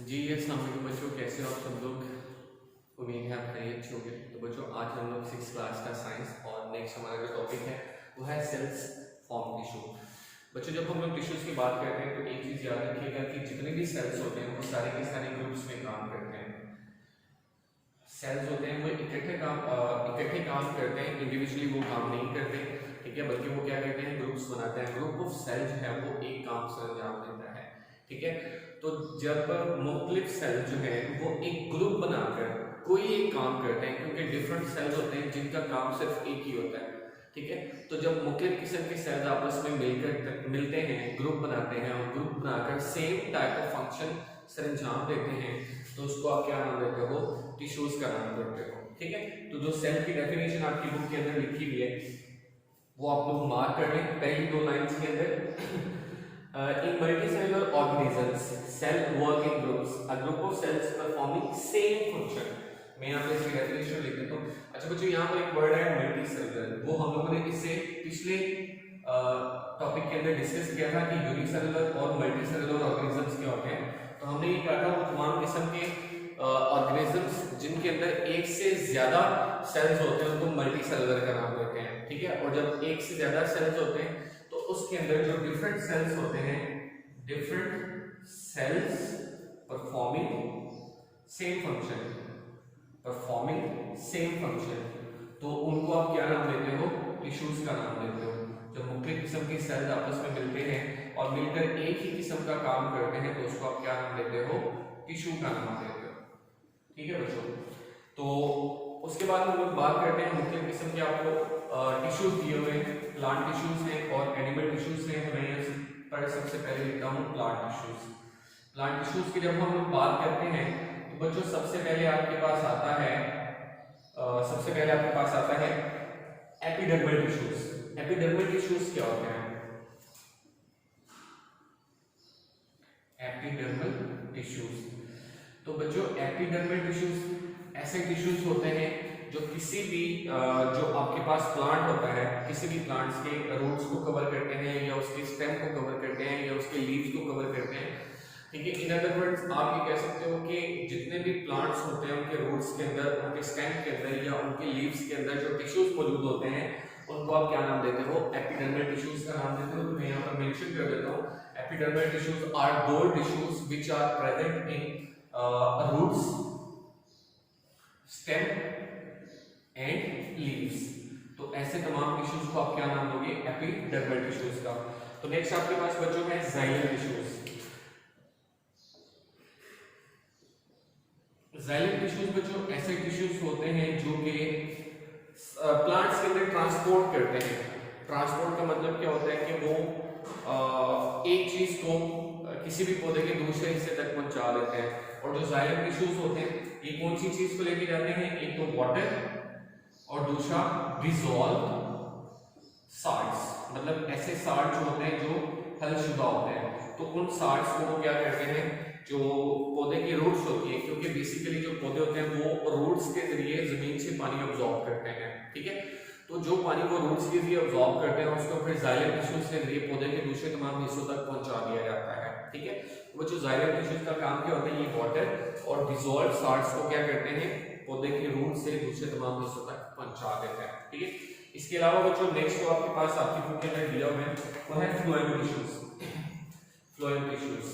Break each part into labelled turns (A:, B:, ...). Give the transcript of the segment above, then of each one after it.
A: जी अस्सलाम वालेकुम बच्चों, कैसे हो आप सब लोग। उम्मीद है आप खैरियत अच्छे होंगे। तो बच्चों आज हम लोग 6th क्लास का साइंस और नेक्स्ट हमारा जो टॉपिक है वो है सेल्स फॉर्म टिश्यू। बच्चों जब हम लोग टिश्यूज की बात करते हैं तो एक चीज़ याद रखिएगा कि जितने भी सेल्स होते हैं वो सारे के सारे ग्रुप्स में काम करते हैं। सेल्स होते हैं वो इकट्ठे काम करते हैं, इंडिविजुअली वो काम नहीं करते, ठीक है, बल्कि वो क्या करते हैं, ग्रुप्स बनाते हैं। ग्रुप ऑफ सेल जो है वो एक काम से अंजाम देता है, ठीक है। तो जब मुख्तलिफ सेल जो है वो एक ग्रुप बनाकर कोई एक काम करते हैं, क्योंकि डिफरेंट सेल्स होते हैं जिनका काम सिर्फ एक ही होता है, ठीक है। तो जब मुख्तलिफ किस्म के सेल्स आपस में मिलते हैं, ग्रुप बनाते हैं और ग्रुप बनाकर सेम टाइप ऑफ फंक्शन सरंजाम देते हैं, तो उसको आप क्या नाम देते हो, टिश्यूज का नाम देते हो, ठीक है। तो जो सेल की डेफिनेशन आपकी बुक के अंदर लिखी हुई है वो आप लोग मार्क कर लें पहली दो लाइंस के अंदर। In multicellular organisms, cell work in groups. A group of cells performing same function. मैं यहाँ पे इसकी डेफिनेशन लिख देता हूँ। अच्छा बच्चों, यहाँ पर एक वर्ड है मल्टीसेलुलर, वो हम लोगों ने इससे पिछले टॉपिक के अंदर डिस्कस किया था कि यूनिसेलुलर और मल्टीसेलुलर ऑर्गेनिजम्स क्या होते हैं। तो हमने ये कहा था वो तमाम किस्म के ऑर्गेनिजम्स जिनके अंदर एक से ज्यादा सेल्स होते हैं उनको मल्टीसेलुलर का नाम देते हैं, ठीक है। और जब एक से ज्यादा सेल्स होते हैं तो उसके अंदर जो डिफरेंट सेल्स होते हैं, different cells performing same function, तो उनको आप क्या नाम देते हो, टिश्यूज का नाम देते हो। जब मुख्तलिफ किस्म के सेल्स आपस में मिलते हैं और मिलकर एक ही किस्म का काम करते हैं तो उसको आप क्या नाम देते हो, टिश्यू का नाम देते हो, ठीक है बच्चों। तो उसके बाद हम लोग बात करते हैं मुख्तलिफ किस्म के आपको टिश्यूज दिए हुए हैं, प्लांट टिश्यूज हैं और एनिमल टिश्यूज हैं। तो मैं यहाँ पर सबसे पहले लिखता हूँ प्लांट टिश्यूज। प्लांट टिश्यूज की जब हम लोग बात करते हैं तो बच्चों सबसे पहले आपके पास आता है एपिडर्मल टिश्यूज। एपिडर्मल टिश्यूज क्या होते हैं, एपिडर्मल टिश्यूज। तो बच्चों एपिडर्मल टिश्यूज ऐसे टिश्यूज होते हैं जो किसी भी जो आपके पास प्लांट होता है, किसी भी प्लांट्स के रूट्स को कवर करते हैं या उसके स्टेम को कवर करते हैं या उसके लीव्स को कवर करते हैं, ठीक है। इन अदर वर्ड्स आप ये कह सकते हो कि जितने भी प्लांट्स होते हैं उनके रूट्स के अंदर, उनके स्टेम के अंदर या उनके लीव्स के अंदर जो टिश्यूज मौजूद होते हैं उनको आप क्या नाम देते हो, एपिडर्मल टिश्यूज का नाम देते हो। तो मैं यहाँ पर मेंशन कर देता हूँ, epidermal tissues are those tissues which are present in roots, stem and leaves. तो ऐसे तमाम टिश्यूज को आप क्या नाम दोगे, एपिडर्मल टिश्यूज का। तो नेक्स्ट आपके पास बच्चों में जाइलम टिश्यूज। जाइलम टिश्यूज बच्चों ऐसे टिश्यूज होते हैं जो कि प्लांट्स के अंदर ट्रांसपोर्ट करते हैं। ट्रांसपोर्ट का मतलब क्या होता है कि वो एक चीज को किसी भी पौधे के दूसरे हिस्से तक पहुंचा देते हैं। और जो जाइलम टिश्यूज होते हैं ये कौन सी चीज को लेके जाते हैं, एक तो वाटर और दूसरा डिसॉल्व साल्ट्स, मतलब ऐसे साल्ट जो होते हैं जो हलशुदा होते हैं, तो उन साल्ट्स को वो क्या करते हैं, जो पौधे की रूट्स होती है, क्योंकि बेसिकली जो पौधे होते हैं वो रूट्स के जरिए जमीन से पानी अब्सॉर्ब करते हैं, ठीक है। तो जो पानी को रूट्स के जरिए अब्सॉर्ब करते हैं उसको फिर जाइलम टिश्यूज के जरिए पौधे के दूसरे तमाम हिस्सों तक पहुंचा दिया जाता है, ठीक है। वो जो जाइलम टिश्यूज का काम क्या होता है, ये वाटर और डिसॉल्व साल्ट्स को क्या करते हैं, पौधे के रूट से दूसरे तमाम हिस्सों तक पहुंचा देते हैं, ठीक है। इसके अलावा बच्चों नेक्स्ट जो आपके पास आपकी बुक के अंदर दिया हुआ है वो है फ्लोएम टिश्यूज। फ्लोएम टिश्यूज,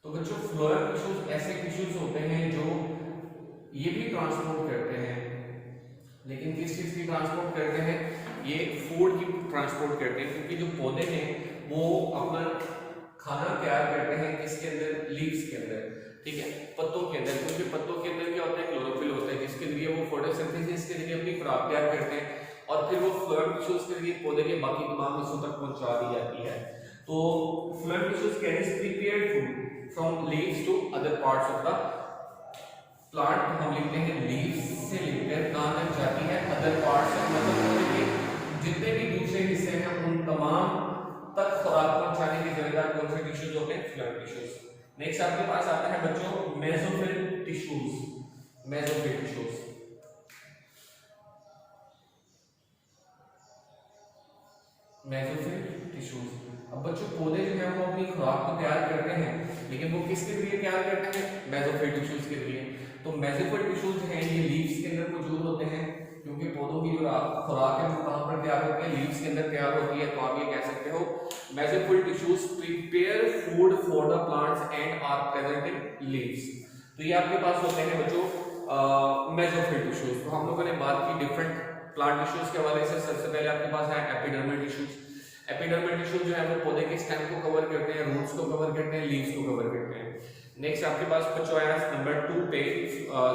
A: तो बच्चों फ्लोएम टिश्यूज ऐसे टिश्यूज होते हैं जो ये भी ट्रांसपोर्ट करते हैं, लेकिन किस चीज की ट्रांसपोर्ट करते हैं, ये फूड की ट्रांसपोर्ट करते हैं, क्योंकि जो पौधे हैं वो अपना खाना तैयार करते हैं किसके अंदर, लीव्स के अंदर, ठीक है, पत्तों के अंदर। क्योंकि पत्तों के अंदर क्या होता है, क्लोरोफिल होता है जिसके जरिए वो फोटोसिंथेसिस के जरिए अपनी खुराक तैयार करते हैं और फिर वो फ्लोएम टिश्यूज के जरिए पौधे के बाकी तमाम हिस्सों तक पहुंचा दी जाती है। तो phloem tissues carries prepared food from leaves to other parts of the plant. हम लिखते हैं लीव्स से लेकर कहां तक जाती है, अदर पार्ट्स, मतलब जितने भी दूसरे हिस्से हैं उन तमाम तक खुराक पहुंचाने के जिम्मेदार कौन से टिश्यूज होते हैं, फ्लोएम टिश्यूज। नेक्स्ट आपके पास आता है बच्चों mesophyll tissues. Mesophyll tissues, mesophyll tissues अब बच्चों पौधे जो है वो अपनी खुराक तो तैयार करते हैं, लेकिन वो किसके जरिए तैयार करते हैं? मेसोफिल टिश्यूज के जरिए। तो मेसोफिल टिश्यूज जो है ये लीव्स के अंदर मौजूद होते हैं, क्योंकि पौधों की जो खुराक है वो कहाँ पर तैयार होती है? लीव्स के अंदर तैयार होती है। तो आप ये कह सकते हो mesophyll tissues prepare food for the plants and are present in leaves. तो ये आपके पास होते हैं बच्चों मेसोफिल टिश्यूज। तो हम लोगों ने बात की डिफरेंट प्लांट टिश्यूज के हवाले से। सबसे पहले आपके पास है एपिडर्मल टिश्यूज। एपिडर्मल टिश्यूज जो है वो पौधे के स्टेम को कवर करते हैं, रूट्स को कवर करते हैं, लीव्स को कवर करते हैं। नेक्स्ट आपके पास बच्चों आया नंबर 2 पे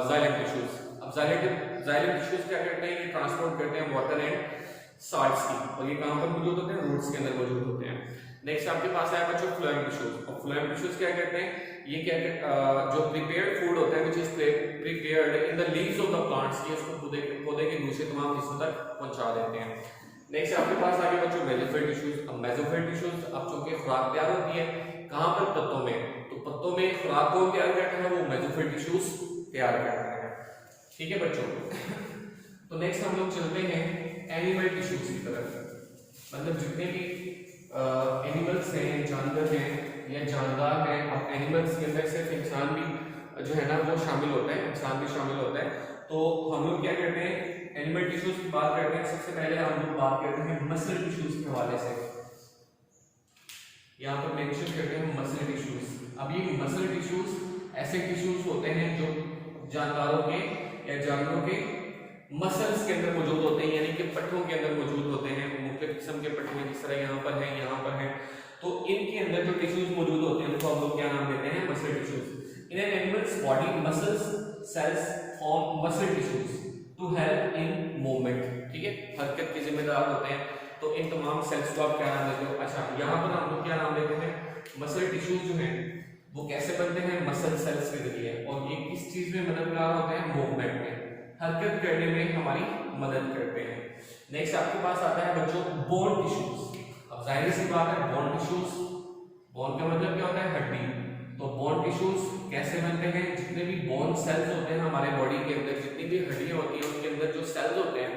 A: जाइलम टिश्यूज। अब जाइलम टिश्यूज क्या करते हैं? ये ट्रांसपोर्ट करते हैं वाटर एंड साल्ट्स की, और ये कहां पर मौजूद होते हैं? रूट्स के अंदर मौजूद होते हैं। नेक्स्ट आपके पास आया बच्चों फ्लोएम टिश्यूज। और फ्लोएम टिश्यूज क्या करते हैं? ये क्या जो प्रिपेयर्ड फूड होता है which is prepared in the leaves of the plants, ये उसको पौधे के दूसरे तमाम हिस्सों तक पहुंचा देते हैं। नेक्स्ट आपके पास आगे बच्चों मेसोफिल टिश्यूज। अब मेसोफिल टिश्यूज अब चूंकि खुराक तैयार होती है कहां पर? पत्तों में। तो पत्तों में खुराक कौन तैयार करता है? वो मेसोफिल टिश्यूज तैयार करते हैं। ठीक है बच्चों। तो नेक्स्ट हम लोग चलते हैं एनिमल टिश्यूज की तरफ। मतलब जितने भी एनिमल्स हैं, जानवर हैं या जानदार हैं। अब एनिमल्स के अंदर सिर्फ इंसान भी जो है ना वो शामिल होता है, इंसान भी शामिल होता है। तो हम लोग क्या करते हैं? एनिमल टिश्यूज की बात करते हैं। सबसे पहले हम लोग बात करते हैं मसल टिश्यूज के हवाले से। यहाँ पर मेंशन करते हैं मसल टिश्यूज। अब ये मसल टिश्यूज ऐसे टिश्यूज होते हैं जो जानवरों के या जानवरों के मसल्स के अंदर मौजूद होते हैं, यानी कि पट्टों के अंदर मौजूद होते हैं। मुख्तलिफ किस्म के पट्टे जिस तरह यहाँ पर है, यहाँ पर है। तो इनके अंदर जो टिश्यूज मौजूद होते हैं उनको हम लोग क्या नाम देते हैं? Muscle tissues. In an animals body muscles cells form muscle tissues to help in movement. ठीक है, हरकत के जिम्मेदार होते हैं। तो इन तमाम सेल्स को आप क्या नाम देते हो? अच्छा, यहाँ पर हम लोग क्या नाम देते हैं? मसल टिश्यूज जो हैं वो कैसे बनते हैं? मसल सेल्स के जरिए। और ये किस चीज में मददगार होते हैं? मूवमेंट में, हरकत करने में हमारी मदद करते हैं। नेक्स्ट आपके पास आता है बच्चों बोन टिश्यूज। अब जाहिर सी बात है बोन टिश्यूज, बोन का मतलब क्या होता है? हड्डी। तो बोन टिश्यूज कैसे बनते हैं? जितने भी बोन सेल्स होते हैं हमारे बॉडी के अंदर, जितनी भी हड्डियां होती हैं उनके अंदर जो सेल्स होते हैं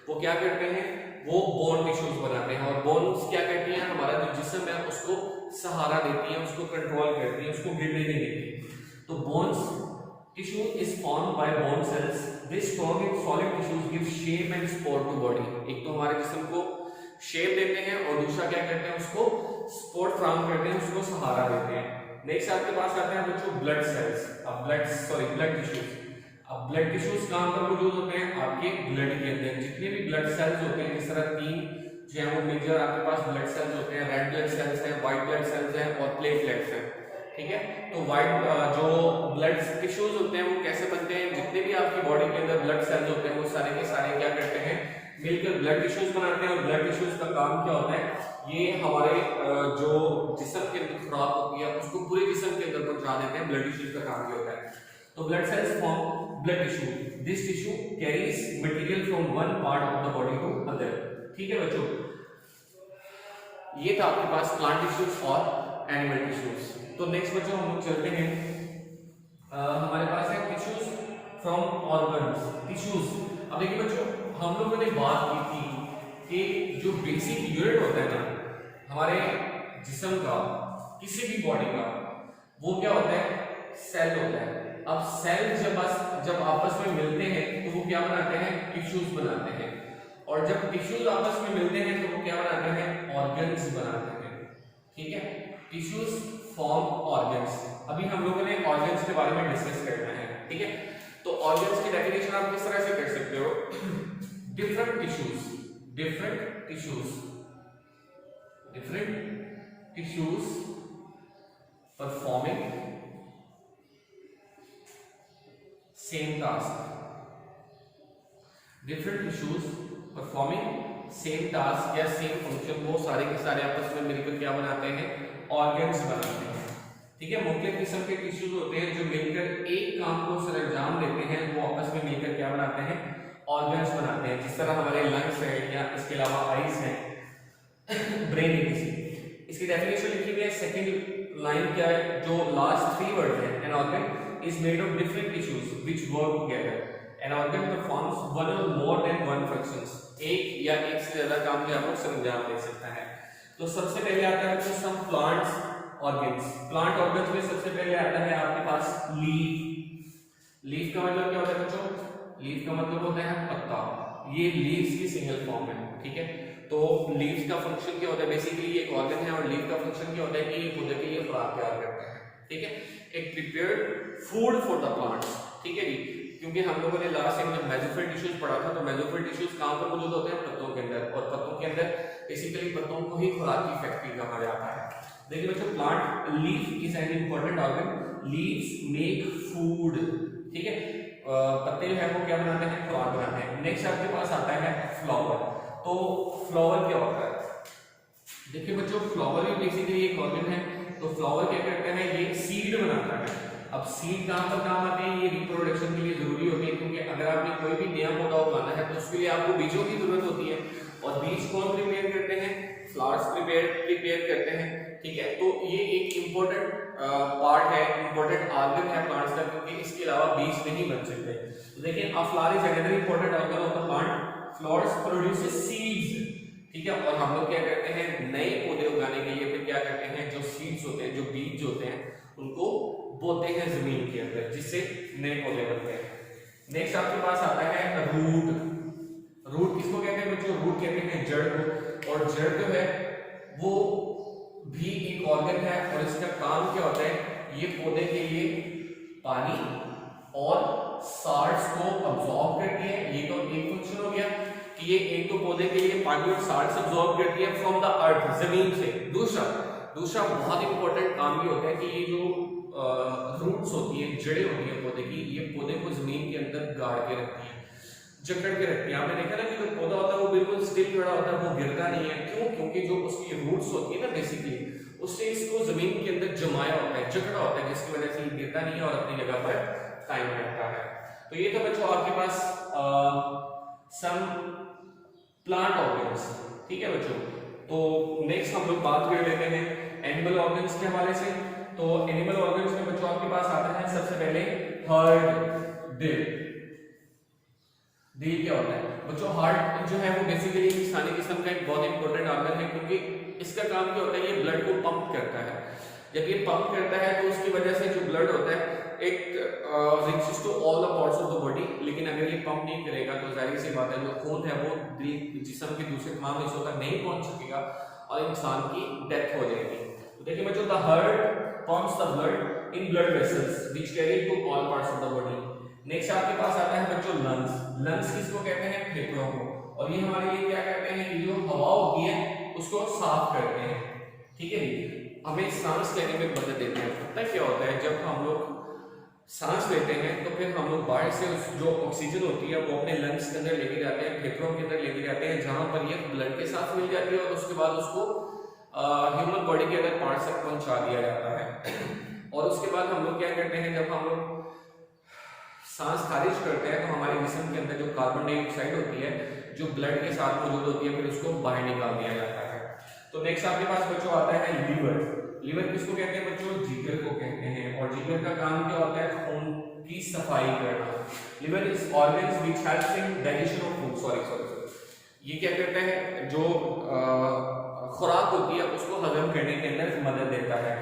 A: वो क्या करते हैं? वो बोन टिश्यूज बनाते हैं। और बोन्स क्या करती हैं? हमारा जो जिस्म है उसको सहारा देती है, उसको कंट्रोल करती है, उसको गिरने नहीं देती। तो bones tissue is formed by bone cells. This strong and solid tissues give shape and support to body. एक तो हमारे जिस्म को शेप देते हैं और दूसरा क्या करते हैं? उसको सपोर्ट फ्राहम करते हैं, उसको सहारा देते हैं। नेक्स्ट आपके पास आते हैं बच्चों ब्लड सेल्स। अब ब्लड टिश्यूज। अब ब्लड टिश्यूज कहां पर मौजूद होते हैं? आपके ब्लड के अंदर। जितने भी ब्लड सेल्स होते हैं, जिस तरह 3 जो है वो मेजर आपके पास ब्लड सेल्स होते हैं। रेड ब्लड सेल्स हैं, व्हाइट ब्लड सेल्स हैं और प्लेटलेट्स हैं। ठीक है, तो व्हाइट जो ब्लड टिश्यूज होते हैं वो कैसे बनते हैं? जितने भी आपकी बॉडी के अंदर ब्लड सेल्स होते हैं वो सारे के सारे क्या करते हैं? मिलकर ब्लड टिश्यूज बनाते हैं। और ब्लड टिश्यूज का काम क्या होता है? ये हमारे जो जिस्म के अंदर खुराक होती है उसको पूरे जिस्म के अंदर पहुंचा देते हैं। ब्लड टिश्यूज का काम क्या होता है? तो blood cells form blood tissue. This tissue carries material from one part of the body to other. ठीक है बच्चों, ये था आपके पास प्लांट टिश्यूज और एनिमल टिश्यूज। तो नेक्स्ट बच्चों हम लोग चलते हैं, हमारे पास है टिश्यूज फ्रॉम ऑर्गन्स। टिश्यूज, अब देखिए बच्चों हम लोगों ने बात की थी कि जो बेसिक यूनिट होता है ना हमारे जिस्म का, किसी भी बॉडी का, वो क्या होता है? सेल होता है। अब सेल जब आपस में मिलते हैं तो वो क्या बनाते हैं? टिश्यूज बनाते हैं। और जब टिश्यूज आपस में मिलते हैं तो वो क्या बनाते हैं? ऑर्गन्स बनाते हैं। ठीक है, टिश्यूज फॉर्म ऑर्गन्स। अभी हम लोगों ने ऑर्गन्स के बारे में डिस्कस करना है। ठीक है, तो ऑर्गन्स की डेफिनेशन आप किस तरह से कर सकते हो? Different tissues performing same task. Different tissues performing same task या सेम फंक्शन, वो सारे के सारे आपस में मिलकर क्या बनाते हैं? ऑर्गन्स बनाते हैं। ठीक है, मुख्तलिफ किस्म के टिश्यूज होते हैं जो मिलकर एक काम को सरंजाम देते हैं, वो आपस में मिलकर क्या बनाते हैं? ऑर्गन्स बनाते हैं। जिस तरह हमारे लंग्स है या इसके अलावा आईज है, ब्रेन है। इसकी डेफिनेशन लिखी हुई है, सेकंड लाइन क्या है? जो लास्ट 3 वर्ड है, an organ is made of different tissues which work together. An organ performs one और मोर देन वन फंक्शंस। एक या एक से ज्यादा काम जो है वो सरंजाम दे सकता है। तो सबसे पहले आता है बच्चों some plants organs. Plant organs में सबसे पहले आता है आपके पास लीफ। लीफ का मतलब क्या होता है बच्चों? लीफ का मतलब होता है पत्ता। ये लीव्स की सिंगल फॉर्म है, ठीक है। तो लीव्स का फंक्शन क्या होता है? बेसिकली ये एक ऑर्गन है और लीफ का फंक्शन क्या होता है कि ये पौधे के लिए खुराक तैयार करते हैं, ठीक है। एक prepared food for the plants, ठीक है जी। क्योंकि हम लोगों ने लास्ट टाइम जब मेसोफिल टिश्यूज पढ़ा था, तो मेसोफिल टिश्यूज कहां पर मौजूद होते हैं? पत्तों के अंदर। और पत्तों के अंदर बेसिकली पत्तों को ही खुराक की फैक्ट्री कहा जाता है। देखिए बच्चों, plant leaf is an important organ. Leaves make food, ठीक है। पत्ते जो है वो क्या बनाते हैं? खुराक बनाते हैं। नेक्स्ट आपके पास आता है फ्लावर। तो फ्लावर क्या होता है? देखिए बच्चों, फ्लावर भी बेसिकली एक ऑर्गन है। तो फ्लावर क्या करता है? ये सीड बनाता है। अब सीड कहां पर काम आते हैं? ये रिप्रोडक्शन के लिए जरूरी होते हैं, क्योंकि अगर आपने कोई भी नया पौधा उगाना है तो उसके लिए आपको बीजों की जरूरत होती है। और बीज कौन प्रिपेयर करते हैं? फ्लावर्स प्रिपेयर करते हैं, ठीक है। तो ये एक इंपॉर्टेंट पार्ट है, इंपॉर्टेंट ऑर्गन है प्लांट्स का, क्योंकि इसके अलावा बीज नहीं बन सकते। तो देखिए, अ flower is another important organ of the plant. Flowers produces seeds, ठीक है। और हम लोग क्या करते हैं? नए पौधे उगाने के लिए फिर क्या करते हैं? जो सीड्स होते हैं, जो बीज होते हैं, उनको बोते हैं जमीन के अंदर, जिससे नए पौधे बनते हैं। नेक्स्ट आपके पास आता है रूट। रूट किसको कहते हैं बच्चों? रूट कहते हैं जड़ को। और जड़ जो है वो भी एक ऑर्गन है, और इसका काम क्या होता है? ये पौधे के लिए पानी और साल्ट्स को अब्सॉर्ब करती है। ये तो एक फंक्शन हो गया कि ये एक तो पौधे के लिए पानी और साल्ट्स अब्सॉर्ब करती है फ्रॉम द अर्थ, जमीन से। दूसरा बहुत इंपॉर्टेंट काम ये होता है कि ये जो रूट्स होती है, जड़ें होती है पौधे की, ये पौधे को जमीन के अंदर गाड़ के रखती है, जकड़ के रखती है। आपने देखा ना कि जो पौधा होता है वो बिल्कुल स्टिल खड़ा होता है, वो गिरता नहीं है। क्यों? क्योंकि जो उसकी रूट्स होती है ना, बेसिकली उससे इसको जमीन के अंदर जमाया होता है, जकड़ा होता है, जिसकी वजह से ये गिरता नहीं है और अपनी जगह पर कायम रहता है। तो ये था बच्चों आपके पास सम प्लांट ऑर्गन्स, ठीक है बच्चों। तो नेक्स्ट हम लोग बात कर लेते हैं एनिमल ऑर्गन्स के हवाले से। तो एनिमल ऑर्गन्स में बच्चों आपके पास आता है सबसे पहले हार्ट, दिल। दिल क्या होता है बच्चों? हार्ट जो है वो बेसिकली इंसानी जिस्म का एक बहुत इंपॉर्टेंट ऑर्गन है, क्योंकि इसका काम क्या होता है? ये ब्लड को पंप करता है। जब ये पंप करता है तो उसकी वजह से जो ब्लड होता है एक reaches to all the parts of the body. लेकिन अगर ये पंप नहीं करेगा तो जाहिर सी बात है जो खून है वो दिल जिस्म के दूसरे तमाम हिस्सों तक नहीं पहुंच सकेगा और इंसान की डेथ हो जाएगी। तो देखिए बच्चों, the heart pumps the blood in blood vessels which carry to all parts of the body. Next आपके पास आता है बच्चों लंग्स। लंग्स किसको कहते हैं? फेफड़ों को। और ये हमारे लिए क्या करते हैं? ये जो हवा होती है उसको साफ करते हैं, ठीक है जी। हमें सांस लेने में मदद देते हैं। पता क्या होता है? जब हम लोग सांस लेते हैं तो फिर हम लोग बाहर से जो ऑक्सीजन होती है वो अपने लंग्स के अंदर लेके जाते हैं, फेफड़ों के अंदर लेके जाते हैं, जहां पर ये ब्लड के साथ मिल जाती है और उसके बाद उसको ह्यूमन बॉडी के अंदर पार्ट्स तक पहुंचा दिया जाता है। और उसके बाद हम लोग क्या करते हैं? जब हम लोग सांस खारिज करते हैं तो हमारे जिस्म के अंदर जो कार्बन डाइऑक्साइड होती है जो ब्लड के साथ मौजूद होती है, फिर उसको बाहर निकाल दिया जाता है। तो नेक्स्ट आपके पास बच्चों आता है लीवर। लीवर किसको कहते हैं बच्चों? जिगर को कहते हैं। और जिगर का काम क्या होता है? खून की सफाई करना। Liver is organs which helps in digestion of food. Sorry, ये क्या करता है? जो खुराक होती है उसको हजम करने के अंदर मदद देता है।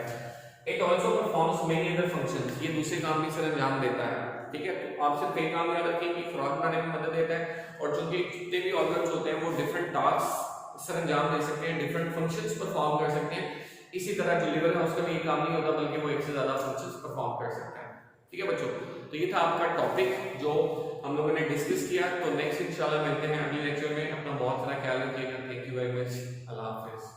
A: It also performs many other functions. ये दूसरे काम भी सर अंजाम देता है, ठीक है। तो आप सिर्फ कई काम याद रखें कि खुराक बनाने में मदद देता है, और जो कि जितने भी ऑर्गन्स होते हैं वो डिफरेंट टास्क सर अंजाम दे सकते हैं, डिफरेंट फंक्शंस परफॉर्म कर सकते हैं। इसी तरह जो लिवर है उसका भी ये काम नहीं होता, बल्कि वो एक से ज्यादा फंक्शंस परफॉर्म कर सकता है, ठीक है बच्चों। तो ये था आपका टॉपिक जो हम लोगों ने डिस्कस किया। तो नेक्स्ट इंशाल्लाह मिलते हैं अगले लेक्चर में। अपना बहुत सारा ख्याल रखिएगा। Thank you very much. Allah Hafiz.